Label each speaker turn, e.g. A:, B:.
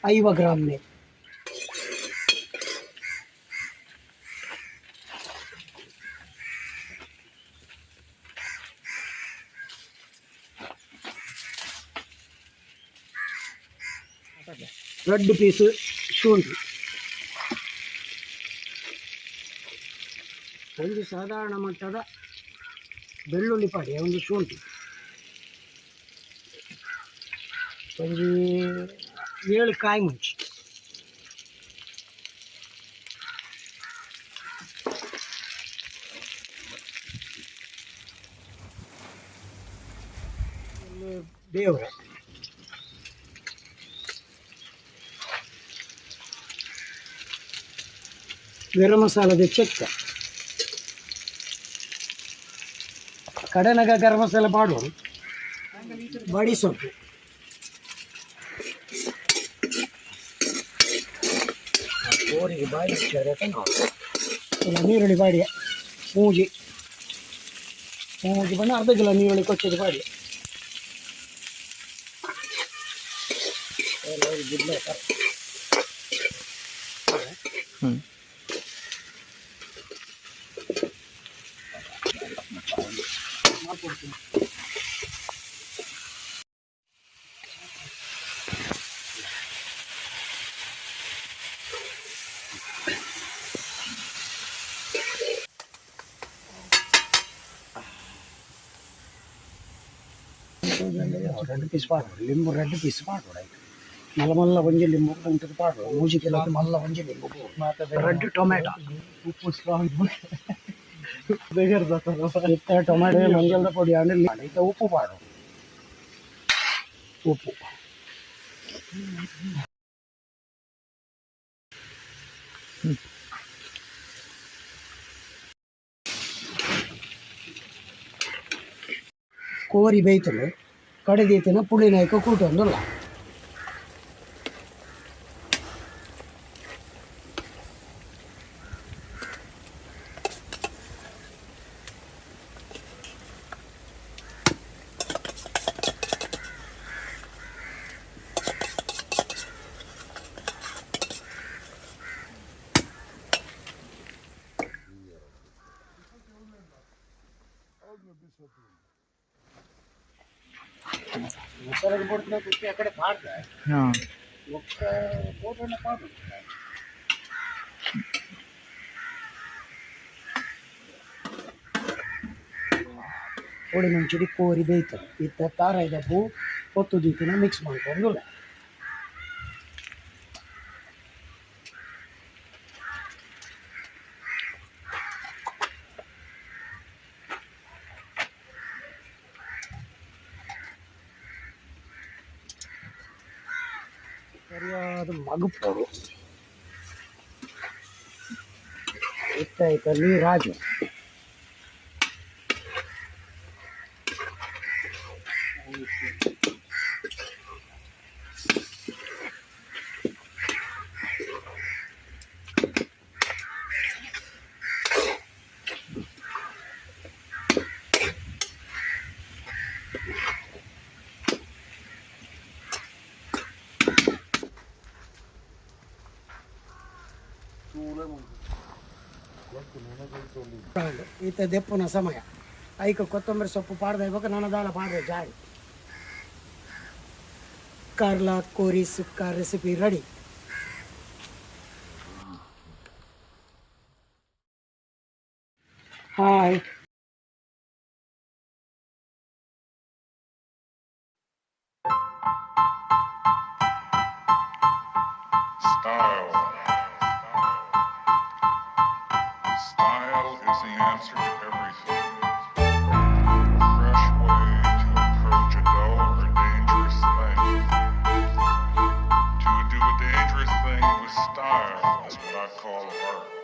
A: 5 ಗ್ರಾಮ್ನೆ red piece ಶುಂಠಿ ಒಂದು ಸಾಧಾರಣ ಮಟ್ಟದ ಬೆಳ್ಳುಳ್ಳಿ ಪಾಡಿ ಒಂದು ಶುಂಠಿ ಒಂದು 7 ಕಾಯಿ ಮುಂಚಿ ಬೇವ್ರೆ ಗರಂ ಮಸಾಲದ ಚೆಕ್ಕ ಕಡೆನಾಗ ಗರಂ ಮಸಾಲ ಪಾಡು ಬಡಿ ಸೊಪ್ಪು ಕೋರಿಗೆ ಬಾಯಿ ಇಲ್ಲ ನೀರುಳ್ಳಿ ಬಾಡಿ ಮೂಜಿ ಬಣ್ಣ ಅರ್ಧ ಕಿಲೋ ನೀರುಳ್ಳಿ ಕೊಚ್ಚದ ಬಾಡಿ ಮಾಡ್ಕೊಡ್ತೀನಿ. రెడ్ పీస్ పాడు లింబు రెడ్ పీస్ పాడు మల్ల మల్ల వంజి లింబు ఉంటుంది పాడు మూజికెళ్ళి మల్ల వంజి లింబు రెడ్ టొమాటో ఉప్పు ಟೊಮ್ಯಾಟೊ ಮಂಜಳದ ಪುಡಿ ಆಮೇಲೆ ಈಗ ಉಪ್ಪು ಪಾಡು ಉಪ್ಪು ಕೋರಿ ಬೇಯ್ತಲು ಕಡೆದೀತಿನ ಪುಳಿನಾಯ್ಕ ಕೂಟೊಂದುಲ್ಲ మసాలాకి పడుతున్నా కుట్టి అక్కడ పాడదా ఒక్క ఫోటోనే పాడు పొడి మంచిది కోరి ಬೇಯ್ತದೆ ಇತ್ತ ತಾರಾಯ್ದ ಹೂ ಹೊತ್ತು ದೀತಿನ ಮಿಕ್ಸ್ ಮಾಡ್ಕೊಂಡು ಸರಿಯಾದ ಮಗುಪರು ಇತ್ತಾಯ್ತಲ್ಲಿ ರಾಜು ಈತ ದೆಪ್ಪುನ ಸಮಯ ಐಕ ಕೊತ್ತಂಬರಿ ಸೊಪ್ಪು ಪಾಡ್ದ ಇವಾಗ ನನ್ನ ದಾಲ ಪಾಡ್ರೆ ಜಾಡಿ ಕಾರ್ಲಾ ಕೋರಿ ಸುಕ್ಕ recipe ready. Hi
B: Style is the answer to everything. A fresh way to approach a dull or dangerous thing. To do a dangerous thing with style. style is what I call art.